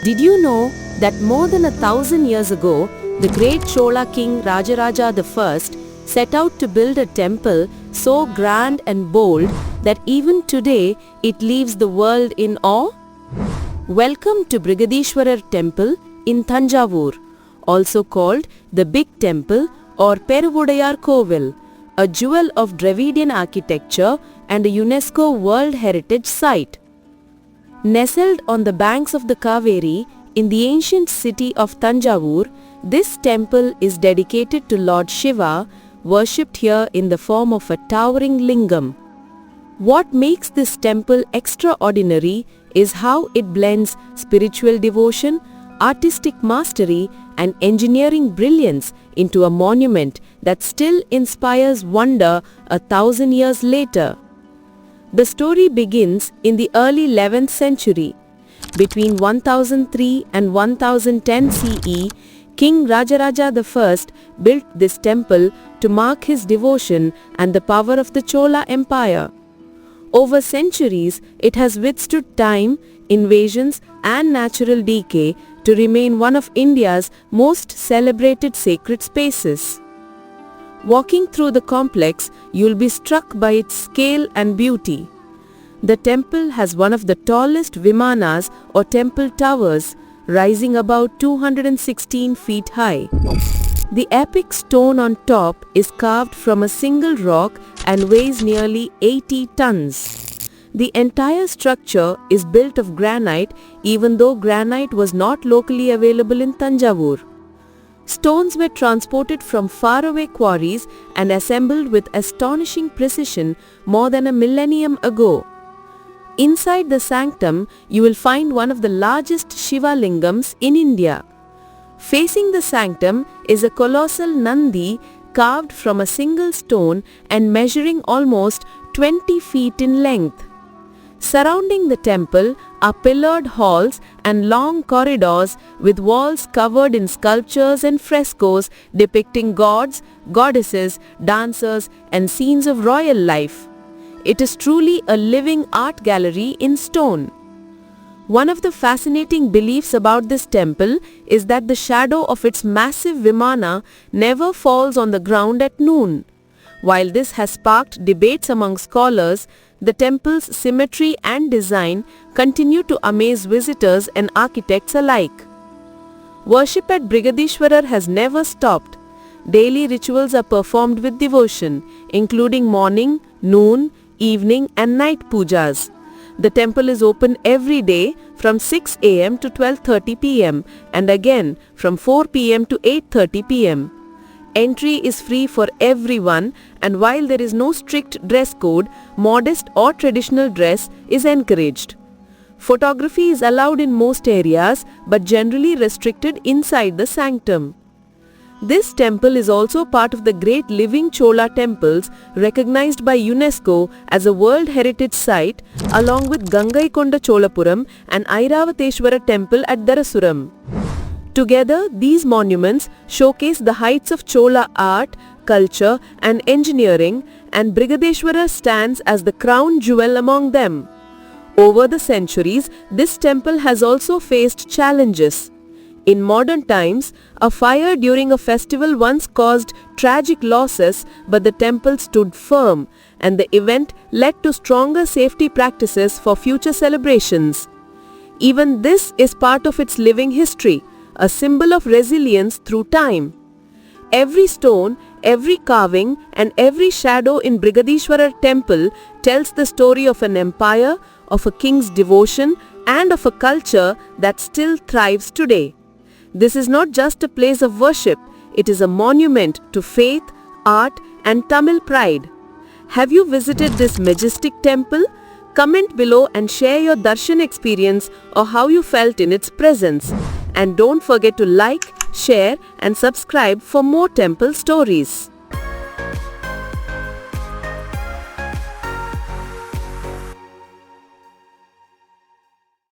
Did you know that more than 1,000 years ago, the great Chola king Rajaraja I set out to build a temple so grand and bold that even today it leaves the world in awe? Welcome to Brigadishwarar Temple in Thanjavur, also called the Big Temple or Peruvudayar Kovil, a jewel of Dravidian architecture and a UNESCO World Heritage Site. Nestled on the banks of the Kaveri in the ancient city of Thanjavur, this temple is dedicated to Lord Shiva, worshipped here in the form of a towering lingam. What makes this temple extraordinary is how it blends spiritual devotion, artistic mastery, and engineering brilliance into a monument that still inspires wonder 1,000 years later. The story begins in the early 11th century. Between 1003 and 1010 CE, King Rajaraja I built this temple to mark his devotion and the power of the Chola Empire. Over centuries, it has withstood time, invasions, and natural decay to remain one of India's most celebrated sacred spaces. Walking through the complex, you'll be struck by its scale and beauty. The temple has one of the tallest vimanas or temple towers, rising about 216 feet high. The epic stone on top is carved from a single rock and weighs nearly 80 tons. The entire structure is built of granite, even though granite was not locally available in Thanjavur. Stones were transported from faraway quarries and assembled with astonishing precision more than a millennium ago. Inside the sanctum, you will find one of the largest Shiva lingams in India. Facing the sanctum is a colossal Nandi carved from a single stone and measuring almost 20 feet in length. Surrounding the temple are pillared halls and long corridors with walls covered in sculptures and frescoes depicting gods, goddesses, dancers, and scenes of royal life. It is truly a living art gallery in stone. One of the fascinating beliefs about this temple is that the shadow of its massive vimana never falls on the ground at noon. While this has sparked debates among scholars, the temple's symmetry and design continue to amaze visitors and architects alike. Worship at Brigadishwarar has never stopped. Daily rituals are performed with devotion, including morning, noon, evening and night pujas. The temple is open every day from 6 am to 12:30 pm and again from 4 pm to 8:30 pm. Entry is free for everyone, and while there is no strict dress code, modest or traditional dress is encouraged. Photography is allowed in most areas but generally restricted inside the sanctum. This temple is also part of the great living Chola temples recognized by UNESCO as a World Heritage Site, along with Gangaikonda Cholapuram and Airavateshwara Temple at Darasuram. Together, these monuments showcase the heights of Chola art, culture and engineering, and Brigadeshwara stands as the crown jewel among them. Over the centuries, this temple has also faced challenges. In modern times, a fire during a festival once caused tragic losses, but the temple stood firm, and the event led to stronger safety practices for future celebrations. Even this is part of its living history, a symbol of resilience through time. Every stone, every carving, and every shadow in Brigadishwarar temple tells the story of an empire, of a king's devotion, and of a culture that still thrives today. This is not just a place of worship, it is a monument to faith, art, and Tamil pride. Have you visited this majestic temple? Comment below and share your darshan experience or how you felt in its presence. And don't forget to like, share, and subscribe for more temple stories.